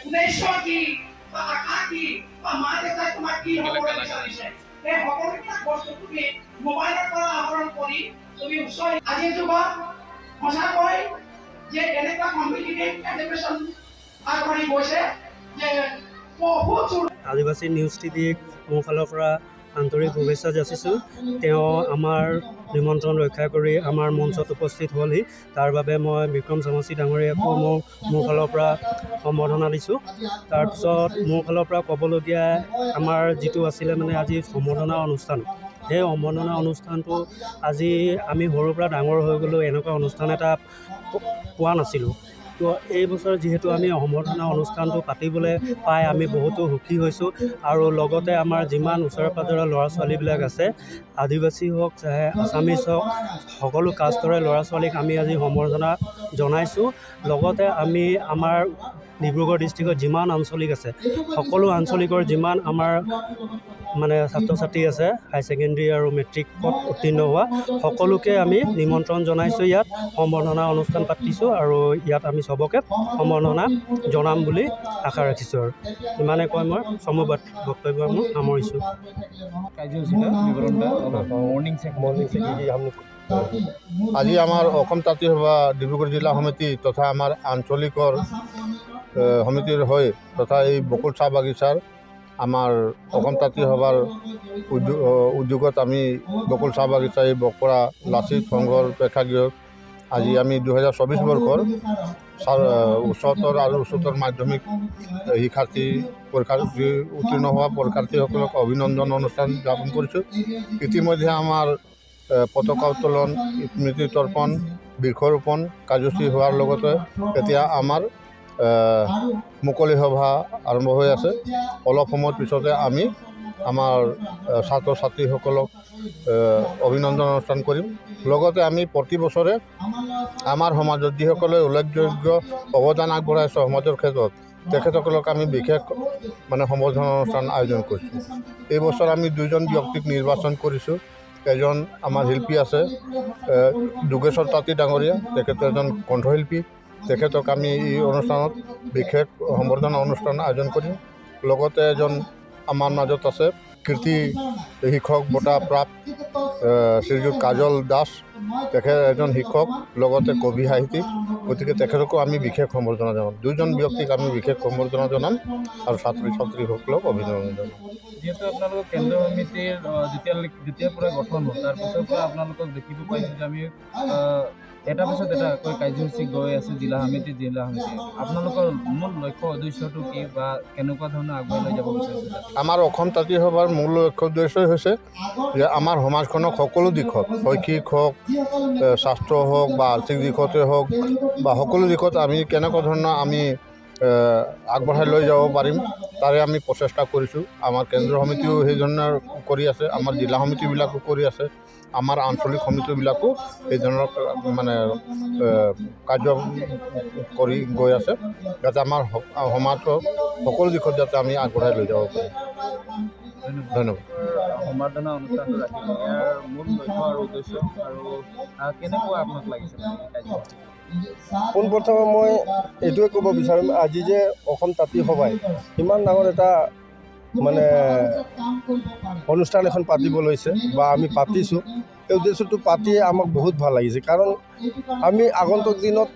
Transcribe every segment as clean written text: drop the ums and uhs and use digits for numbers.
উদ্দেশ্য কি বা আশা কি বা মা দেউতাই তোমাক কি হ'বলৈ বিচাৰিছে এই সকলোবিলাক বস্তু তুমি মোবাইলৰ পৰা আহৰণ কৰি তুমি ওচৰ আজিৰ যুগত সঁচাকৈ যে এনেকুৱা কম্পিটিটিভ এডুকেশ্যন আগবাঢ়ি গৈছে যে বহুত আদিবাসী নিউজ টিভিক মোৰ ফালৰ পৰা আন্তৰিক শুভেচ্ছা যাচিছোঁ। তেওঁ আমাৰ নিমন্ত্ৰণ ৰক্ষা কৰি আমাৰ মঞ্চত উপস্থিত হ'লহি, তাৰ বাবে মই বিক্ৰম চামচি ডাঙৰীয়াকো মোৰ ফালৰ পৰা সম্বৰ্ধনা দিছোঁ। তাৰপিছত মোৰ ফালৰ পৰা ক'বলগীয়া আমাৰ যিটো আছিলে মানে আজি সম্বৰ্ধনা অনুষ্ঠান, সেই সম্বৰ্ধনা অনুষ্ঠানটো আজি আমি সৰুৰ পৰা ডাঙৰ হৈ গ'লোঁ, এনেকুৱা অনুষ্ঠান এটা পোৱা নাছিলোঁ। তো এই বছৰ যিহেতু আমি সম্বৰ্ধনা অনুষ্ঠানটো পাতিবলৈ পাই আমি বহুতো সুখী হৈছোঁ। আৰু লগতে আমাৰ যিমান ওচৰে পাঁজৰে ল'ৰা ছোৱালীবিলাক আছে, আদিবাসী হওক চাহে আছামিছ হওক, সকলো কাষ্টৰে ল'ৰা ছোৱালীক আমি আজি সম্বৰ্ধনা জনাইছোঁ। লগতে আমি আমাৰ ডিব্ৰুগড় ডিষ্ট্ৰিক্টত যিমান আঞ্চলিক আছে, সকলো আঞ্চলিকৰ যিমান আমাৰ মানে ছাত্ৰ ছাত্ৰী আছে হাই ছেকেণ্ডেৰী আৰু মেট্ৰিকত উত্তীৰ্ণ হোৱা সকলোকে আমি নিমন্ত্ৰণ জনাইছোঁ। ইয়াত সম্বৰ্ধনা অনুষ্ঠান পাতিছোঁ আৰু ইয়াত আমি চবকে সম্বৰ্ধনা জনাম বুলি আশা ৰাখিছোঁ। আৰু ইমানে কৈ মই চমু বক্তব্য মোৰ সামৰিছোঁ। আজি আমাৰ অসম তাঁতী সভা ডিব্ৰুগড় জিলা সমিতি তথা আমাৰ আঞ্চলিকৰ সমিতিৰ হৈ তথা এই বকুল চাহ বাগিচাৰ আমাৰ অসম তাঁতী সভাৰ উদ্যোগত আমি বকুল চাহ বাগিচা এই বকৰা লাচিত সংঘৰ প্ৰেক্ষাগৃহত আজি আমি 2024 বৰ্ষৰ উচ্চতৰ আৰু উচ্চতৰ মাধ্যমিক শিক্ষাৰ্থী পৰীক্ষাত উত্তীৰ্ণ হোৱা পৰীক্ষাৰ্থীসকলক অভিনন্দন অনুষ্ঠান জ্ঞাপন কৰিছোঁ। ইতিমধ্যে আমাৰ পতাকা উত্তোলন, স্মৃতি তৰ্পণ, বৃক্ষৰোপণ কাৰ্যসূচী হোৱাৰ লগতে এতিয়া আমাৰ মুকলি সভা আৰম্ভ হৈ আছে। অলপ সময়ৰ পিছতে আমি আমাৰ ছাত্ৰ ছাত্ৰীসকলক অভিনন্দন অনুষ্ঠান কৰিম। লগতে আমি প্ৰতি বছৰে আমাৰ সমাজত যিসকলে উল্লেখযোগ্য অৱদান আগবঢ়াইছে সমাজৰ ক্ষেত্ৰত, তেখেতসকলক আমি বিশেষ সম্বৰ্ধনা অনুষ্ঠান আয়োজন কৰিছোঁ। এই বছৰ আমি দুজন ব্যক্তিক নিৰ্বাচন কৰিছোঁ। এজন আমাৰ শিল্পী আছে যোগেশ্বৰ তাঁতী ডাঙৰীয়া, তেখেত এজন কণ্ঠশিল্পী, তেখেতক আমি এই অনুষ্ঠানত বিশেষ সম্বৰ্ধনা অনুষ্ঠান আয়োজন কৰিম। লগতে এজন আমাৰ মাজত আছে কীৰ্তি শিক্ষক বঁটা প্ৰাপ্ত শ্ৰীযুত কাজল দাস, তেখেত এজন শিক্ষক লগতে কবি সাহিত্যিক, গতিকে তেখেতকো আমি বিশেষ সম্বৰ্ধনা জনাম। দুজন ব্যক্তিক আমি বিশেষ সম্বৰ্ধনা জনাম আৰু ছাত্ৰ ছাত্ৰীসকলক অভিনন্দন জনাম। যিহেতু আপোনালোকৰ কেন্দ্ৰ সমিতিৰ যেতিয়াৰ পৰা গঠন হ'ল তাৰ পিছৰ পৰা আপোনালোকক দেখিব পাইছোঁ যে আমি এটা পিছত এটাকৈ কাৰ্যসূচী গৈ আছে জিলা সমিতি। আপোনালোকৰ মূল লক্ষ্য উদ্দেশ্যটো কি বা কেনেকুৱা ধৰণৰ আগুৱাই লৈ যাব বিচাৰিছে? আমাৰ অসম তাঁতী সভাৰ মূল লক্ষ্য উদ্দেশ্যই হৈছে যে আমাৰ সমাজখনক সকলো দিশত, শৈক্ষিক হওক, স্বাস্থ্য হওক বা আৰ্থিক দিশতে হওক বা সকলো দিশত আমি কেনেকুৱা ধৰণৰ আমি আগবঢ়াই লৈ যাব পাৰিম তাৰে আমি প্ৰচেষ্টা কৰিছোঁ। আমাৰ কেন্দ্ৰীয় সমিতিও সেই ধৰণৰ কৰি আছে, আমাৰ জিলা সমিতিবিলাকো কৰি আছে, আমাৰ আঞ্চলিক সমিতিবিলাকো এই ধৰণৰ কাৰ্য কৰি গৈ আছে, যাতে আমাৰ সমাজক সকলো দিশত যাতে আমি আগবঢ়াই লৈ যাব পাৰিম। ধন্যবাদ। সম্বৰ্ধনা অনুষ্ঠানটো ৰাখিব ইয়াৰ মূল লক্ষ্য আৰু উদ্দেশ্য আৰু কেনেকুৱা আপোনাক লাগিছে? পোনপ্ৰথমে মই এইটোৱে ক'ব বিচাৰিম, আজি যে অসম তাঁতী সভাই ইমান ডাঙৰ এটা অনুষ্ঠান এখন পাতিব লৈছে বা আমি পাতিছোঁ, এই উদ্দেশ্যটো পাতি আমাক বহুত ভাল লাগিছে। কাৰণ আমি আগন্তুক দিনত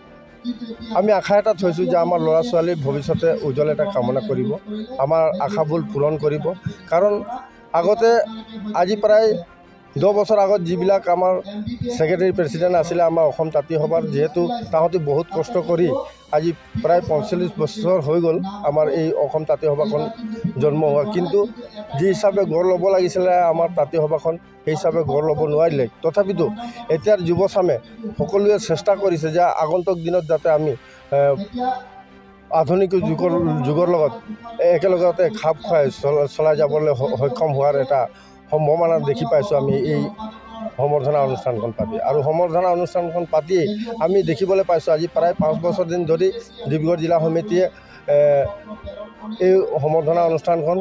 আমি আশা এটা থৈছোঁ যে আমাৰ ল'ৰা ছোৱালীৰ ভৱিষ্যতে উজ্জ্বল এটা কামনা কৰিব, আমাৰ আশাবোৰ পূৰণ কৰিব। কাৰণ আগতে আজি প্ৰায় 10 বছৰ আগত যিবিলাক আমাৰ ছেক্ৰেটাৰী প্ৰেছিডেণ্ট আছিলে আমাৰ অসম তাঁতী সভাৰ, যিহেতু তাহাঁতে বহুত কষ্ট কৰি আজি প্ৰায় 45 বছৰ হৈ গ'ল আমাৰ এই অসম তাঁতী সভাখন জন্ম হোৱা, কিন্তু যি হিচাপে গঢ় ল'ব লাগিছিলে আমাৰ তাঁতী সভাখন সেই হিচাপে গঢ় ল'ব নোৱাৰিলে। তথাপিতো এতিয়াৰ যুৱচামে সকলোৱে চেষ্টা কৰিছে যে আগন্তুক দিনত যাতে আমি আধুনিক যুগৰ লগত একেলগতে খাপ খুৱাই চলাই যাবলৈ সক্ষম হোৱাৰ এটা সম্ভাৱনা দেখি পাইছোঁ আমি এই সম্বৰ্ধনা অনুষ্ঠানখন পাতি। আৰু সম্বৰ্ধনা অনুষ্ঠানখন পাতিয়েই আমি দেখিবলৈ পাইছোঁ আজি প্ৰায় 5 বছৰ দিন ধৰি ডিব্ৰুগড় জিলা সমিতিয়ে এই সম্বৰ্ধনা অনুষ্ঠানখন,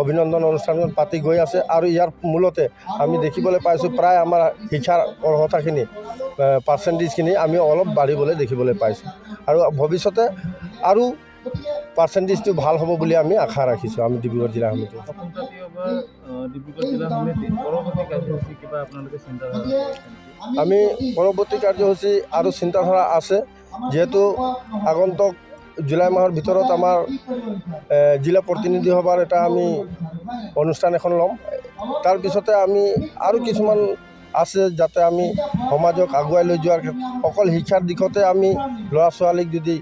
অভিনন্দন অনুষ্ঠানখন পাতি গৈ আছে। আৰু ইয়াৰ মূলতে আমি দেখিবলৈ পাইছোঁ প্ৰায় আমাৰ শিক্ষাৰ অৰ্হতাখিনি, পাৰ্চেণ্টেজখিনি আমি অলপ বাঢ়িবলৈ দেখিবলৈ পাইছোঁ। আৰু ভৱিষ্যতে আৰু পাৰ্চেণ্টেজটো ভাল হ'ব বুলি আমি আশা ৰাখিছোঁ আমি ডিব্ৰুগড় জিলা সমিতি। অসম জাতীয় বা ডিব্ৰুগড় জিলা সমিতিৰ পৰৱৰ্তী কাৰ্যসূচী কিবা আপোনালোকে চিন্তাধাৰা কৰিছে নেকি? আমি পৰৱৰ্তী কাৰ্যসূচী আৰু চিন্তাধাৰা আছে, যিহেতু আগন্তুক জুলাই মাহৰ ভিতৰত আমাৰ জিলা প্ৰতিনিধি সভাৰ এটা আমি অনুষ্ঠান এখন ল'ম। তাৰপিছতে আমি আৰু কিছুমান আছে যাতে আমি সমাজক আগুৱাই লৈ যোৱাৰ অকল শিক্ষাৰ দিশতে আমি ল'ৰা ছোৱালীক যদি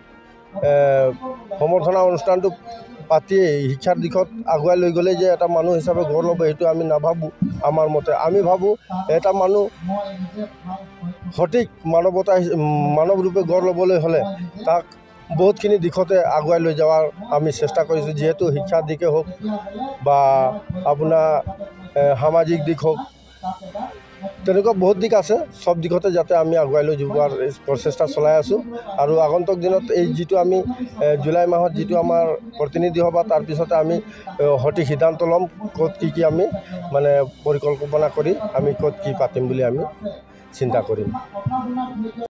সম্বৰ্ধনা অনুষ্ঠানটো পাতিয়ে শিক্ষাৰ দিশত আগুৱাই লৈ গ'লে যে এটা মানুহ হিচাপে গঢ় ল'ব সেইটো আমি নাভাবোঁ। আমাৰ মতে আমি ভাবোঁ এটা মানুহ সঠিক মানৱ ৰূপে গঢ় ল'বলৈ হ'লে তাক বহুতখিনি দিশতে আগুৱাই লৈ যোৱাৰ আমি চেষ্টা কৰিছোঁ, যিহেতু শিক্ষাৰ দিশে হওক বা আপোনাৰ সামাজিক দিশ হওক, তেনেকুৱা বহুত দিশ আছে। চব দিশতে যাতে আমি আগুৱাই লৈ যোৱাৰ প্ৰচেষ্টা চলাই আছোঁ। আৰু আগন্তুক দিনত এই যিটো আমি জুলাই মাহত যিটো আমাৰ প্ৰতিনিধি সভা, তাৰপিছতে আমি সঠিক সিদ্ধান্ত ল'ম ক'ত কি আমি মানে পৰিকল্পনা কৰি আমি ক'ত কি পাতিম বুলি আমি চিন্তা কৰিম।